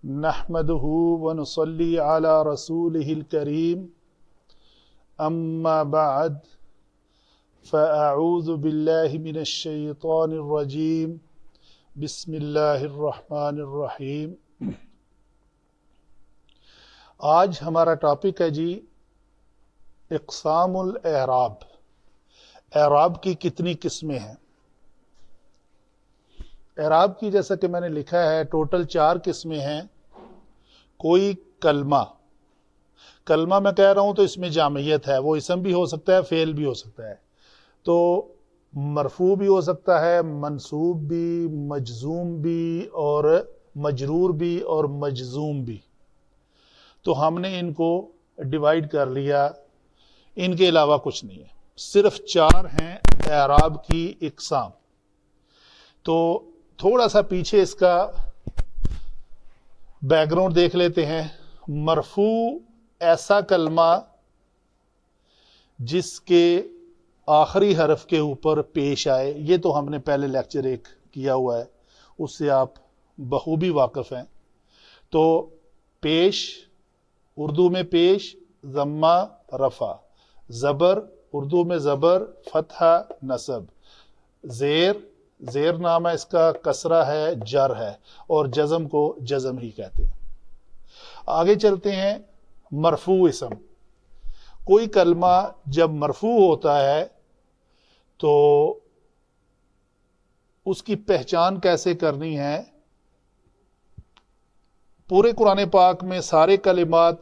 نحمده ونصلي على رسوله الكريم أما بعد فأعوذ بالله من الشيطان الرجيم بسم الله الرحمن الرحیم۔ آج ہمارا ٹاپک ہے جی اقسام الاعراب۔ اعراب کی کتنی قسمیں ہیں؟ اعراب کی جیسا کہ میں نے لکھا ہے ٹوٹل 4 قسمیں ہیں۔ کوئی کلمہ میں کہہ رہا ہوں تو اس میں جامعیت ہے، وہ اسم بھی ہو سکتا ہے، فعل بھی ہو سکتا ہے، تو مرفوع بھی ہو سکتا ہے، منصوب بھی، مجزوم بھی، اور مجرور بھی اور مجزوم بھی۔ تو ہم نے ان کو ڈیوائیڈ کر لیا، ان کے علاوہ کچھ نہیں ہے، صرف 4 ہیں اعراب کی اقسام۔ تو تھوڑا سا پیچھے اس کا بیک گراؤنڈ دیکھ لیتے ہیں۔ مرفوع ایسا کلمہ جس کے آخری حرف کے اوپر پیش آئے، یہ تو ہم نے پہلے لیکچر ایک کیا ہوا ہے، اس سے آپ بخوبی واقف ہیں۔ تو پیش، اردو میں پیش، ضمہ رفع، زبر، اردو میں زبر، فتحہ نصب، زیر نام ہے اس کا، کسرہ ہے، جر ہے، اور جزم کو جزم ہی کہتے ہیں۔ آگے چلتے ہیں۔ مرفوع اسم، کوئی کلمہ جب مرفوع ہوتا ہے تو اس کی پہچان کیسے کرنی ہے؟ پورے قرآن پاک میں سارے کلمات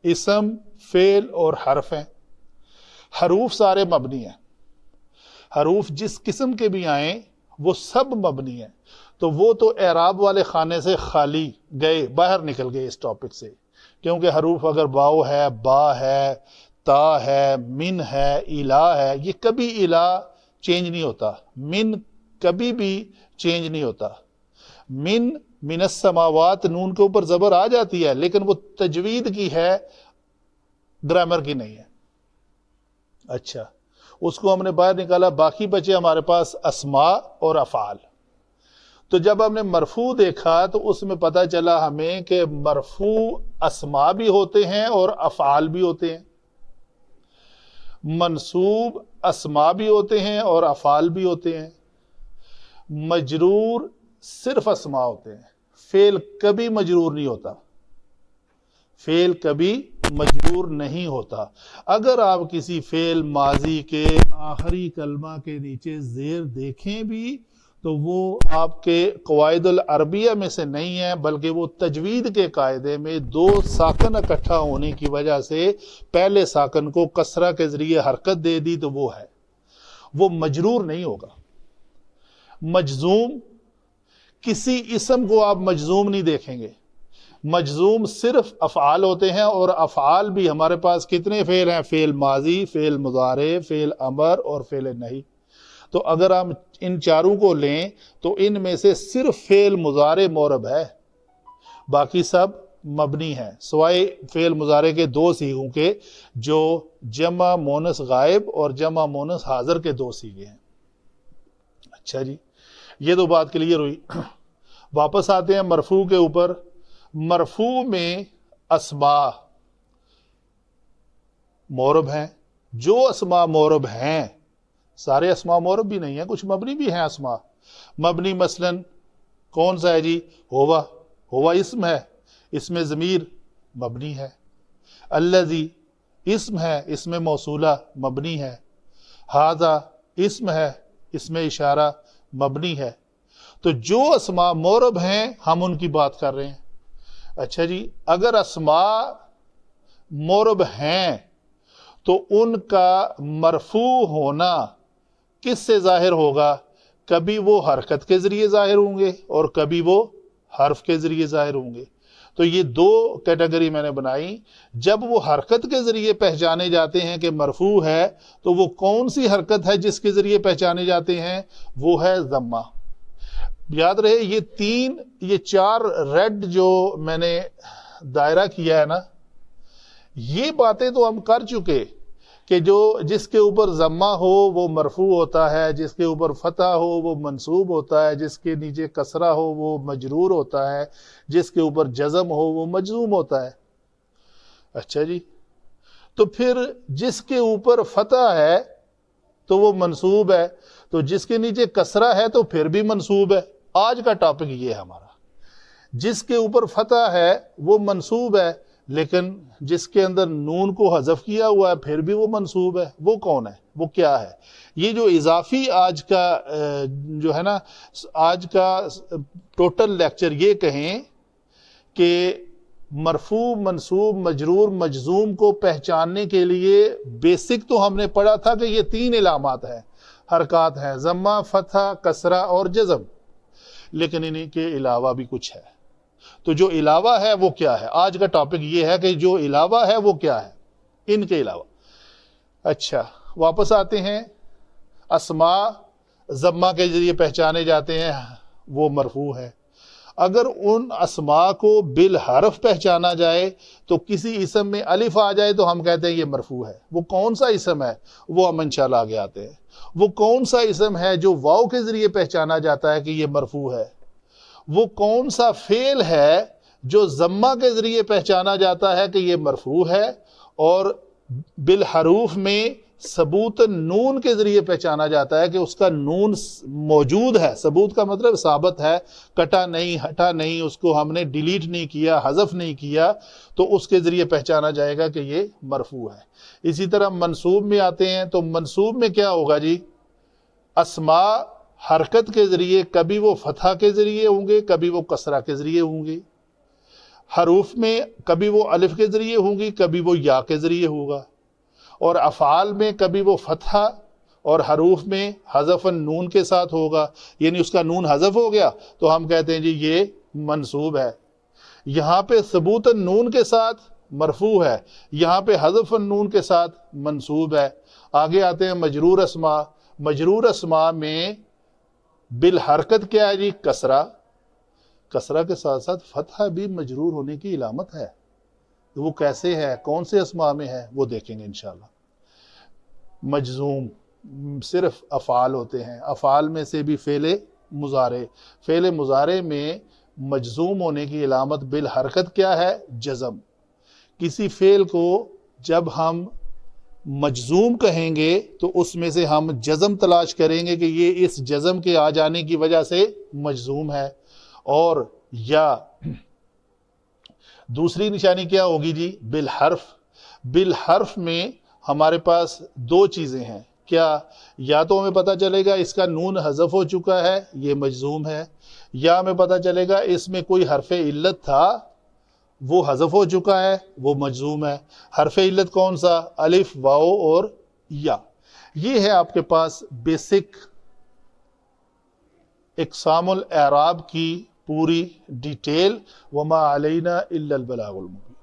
اسم، فعل اور حرف ہیں۔ حروف سارے مبنی ہیں، حروف جس قسم کے بھی آئیں وہ سب مبنی ہیں۔ تو وہ تو اعراب والے خانے سے خالی گئے، باہر نکل گئے اس ٹاپک سے، کیونکہ حروف اگر باؤ ہے، با ہے، تا ہے، من ہے، الا ہے، یہ کبھی الا چینج نہیں ہوتا، من کبھی بھی چینج نہیں ہوتا۔ من السماوات، نون کے اوپر زبر آ جاتی ہے لیکن وہ تجوید کی ہے، گرامر کی نہیں ہے۔ اچھا، اس کو ہم نے باہر نکالا، باقی بچے ہمارے پاس اسماء اور افعال۔ تو جب ہم نے مرفوع دیکھا تو اس میں پتہ چلا ہمیں کہ مرفوع اسماء بھی ہوتے ہیں اور افعال بھی ہوتے ہیں، منصوب اسماء بھی ہوتے ہیں اور افعال بھی ہوتے ہیں، مجرور صرف اسماء ہوتے ہیں، فعل کبھی مجرور نہیں ہوتا، فعل کبھی مجرور نہیں ہوتا۔ اگر آپ کسی فعل ماضی کے آخری کلمہ کے نیچے زیر دیکھیں بھی تو وہ آپ کے قواعد العربیہ میں سے نہیں ہے، بلکہ وہ تجوید کے قاعدے میں 2 ساکن اکٹھا ہونے کی وجہ سے پہلے ساکن کو کسرہ کے ذریعے حرکت دے دی تو وہ ہے، وہ مجرور نہیں ہوگا۔ مجزوم، کسی اسم کو آپ مجزوم نہیں دیکھیں گے، مجزوم صرف افعال ہوتے ہیں، اور افعال بھی ہمارے پاس کتنے فعل ہیں؟ فعل ماضی، فعل مضارع، فعل امر اور فعل نہی۔ تو اگر ہم ان 4 کو لیں تو ان میں سے صرف فعل مضارع معرب ہے، باقی سب مبنی ہیں، سوائے فعل مضارع کے 2 صیغوں کے، جو جمع مونس غائب اور جمع مونس حاضر کے 2 صیغے ہیں۔ اچھا جی، یہ تو بات کلیئر ہوئی۔ واپس آتے ہیں مرفوع کے اوپر۔ مرفوع میں اسماء معرب ہیں، جو اسماء معرب ہیں، سارے اسماء معرب بھی نہیں ہیں، کچھ مبنی بھی ہیں اسماء۔ مبنی مثلا کون سا ہے جی؟ ہوا اسم ہے، اس میں ضمیر مبنی ہے۔ الذی اسم ہے، اس میں موصولہ مبنی ہے۔ ھذا اسم ہے، اس میں اشارہ مبنی ہے۔ تو جو اسماء معرب ہیں ہم ان کی بات کر رہے ہیں۔ اچھا جی، اگر اسماء معرب ہیں تو ان کا مرفوع ہونا کس سے ظاہر ہوگا؟ کبھی وہ حرکت کے ذریعے ظاہر ہوں گے اور کبھی وہ حرف کے ذریعے ظاہر ہوں گے۔ تو یہ 2 کیٹیگری میں نے بنائی۔ جب وہ حرکت کے ذریعے پہچانے جاتے ہیں کہ مرفوع ہے تو وہ کون سی حرکت ہے جس کے ذریعے پہچانے جاتے ہیں؟ وہ ہے ضمہ۔ یاد رہے یہ 4 ریڈ جو میں نے دائرہ کیا ہے نا، یہ باتیں تو ہم کر چکے کہ جس کے اوپر ضمہ ہو وہ مرفوع ہوتا ہے، جس کے اوپر فتح ہو وہ منصوب ہوتا ہے، جس کے نیچے کسرہ ہو وہ مجرور ہوتا ہے، جس کے اوپر جزم ہو وہ مجزوم ہوتا ہے۔ اچھا جی، تو پھر جس کے اوپر فتح ہے تو وہ منصوب ہے، تو جس کے نیچے کسرہ ہے تو پھر بھی منصوب ہے۔ آج کا ٹاپک یہ ہے ہمارا، جس کے اوپر فتح ہے وہ منصوب ہے، لیکن جس کے اندر نون کو حذف کیا ہوا ہے پھر بھی وہ منصوب ہے۔ وہ کون ہے؟ وہ کیا ہے؟ یہ جو اضافی آج کا جو ہے نا، آج کا ٹوٹل لیکچر یہ کہیں کہ مرفوع، منصوب، مجرور، مجزوم کو پہچاننے کے لیے بیسک تو ہم نے پڑھا تھا کہ یہ 3 علامات ہیں، حرکات ہیں، ضمہ، فتحہ، کسرہ اور جزم، لیکن انہی کے علاوہ بھی کچھ ہے۔ تو جو علاوہ ہے وہ کیا ہے؟ آج کا ٹاپک یہ ہے کہ جو علاوہ ہے وہ کیا ہے، ان کے علاوہ۔ اچھا، واپس آتے ہیں۔ اسماء ضمہ کے ذریعے پہچانے جاتے ہیں، وہ مرفوع ہے۔ اگر ان اسماء کو بالحرف پہچانا جائے تو کسی اسم میں الف آ جائے تو ہم کہتے ہیں یہ مرفوع ہے۔ وہ کون سا اسم ہے وہ ہم انشاءاللہ آگے آتے ہیں۔ وہ کون سا اسم ہے جو واو کے ذریعے پہچانا جاتا ہے کہ یہ مرفوع ہے؟ وہ کون سا فعل ہے جو ضمہ کے ذریعے پہچانا جاتا ہے کہ یہ مرفوع ہے، اور بالحروف میں ثبوت نون کے ذریعے پہچانا جاتا ہے کہ اس کا نون موجود ہے؟ ثبوت کا مطلب ثابت ہے، کٹا نہیں، ہٹا نہیں، اس کو ہم نے ڈیلیٹ نہیں کیا، حذف نہیں کیا، تو اس کے ذریعے پہچانا جائے گا کہ یہ مرفوع ہے۔ اسی طرح منصوب میں آتے ہیں، تو منصوب میں کیا ہوگا جی؟ اسماء حرکت کے ذریعے کبھی وہ فتحہ کے ذریعے ہوں گے، کبھی وہ کسرہ کے ذریعے ہوں گے۔ حروف میں کبھی وہ الف کے ذریعے ہوں گی، کبھی وہ یا کے ذریعے ہوگا۔ اور افعال میں کبھی وہ فتحہ اور حروف میں حذف نون کے ساتھ ہوگا، یعنی اس کا نون حذف ہو گیا تو ہم کہتے ہیں جی یہ منصوب ہے۔ یہاں پہ ثبوت نون کے ساتھ مرفوع ہے، یہاں پہ حذف نون کے ساتھ منصوب ہے۔ آگے آتے ہیں مجرور اسماء۔ مجرور اسماء میں بالحرکت کیا ہے جی؟ کسرہ۔ کسرہ کے ساتھ ساتھ فتحہ بھی مجرور ہونے کی علامت ہے۔ وہ کیسے ہے، کون سے اسماء میں ہے، وہ دیکھیں گے انشاءاللہ۔ مجزوم صرف افعال ہوتے ہیں، افعال میں سے بھی فعل مضارع۔ فعل مضارع میں مجزوم ہونے کی علامت بالحرکت کیا ہے؟ جزم۔ کسی فعل کو جب ہم مجزوم کہیں گے تو اس میں سے ہم جزم تلاش کریں گے کہ یہ اس جزم کے آ جانے کی وجہ سے مجزوم ہے۔ اور یا دوسری نشانی کیا ہوگی جی؟ بالحرف۔ بالحرف میں ہمارے پاس 2 چیزیں ہیں، کیا؟ یا تو ہمیں پتہ چلے گا اس کا نون حذف ہو چکا ہے، یہ مجزوم ہے، یا ہمیں پتہ چلے گا اس میں کوئی حرف علت تھا، وہ حذف ہو چکا ہے، وہ مجزوم ہے۔ حرف علت کون سا؟ الف، واو اور یا۔ یہ ہے آپ کے پاس بیسک اقسام الاعراب کی پوری ڈیٹیل۔ وما علینا الا البلاغ المبین۔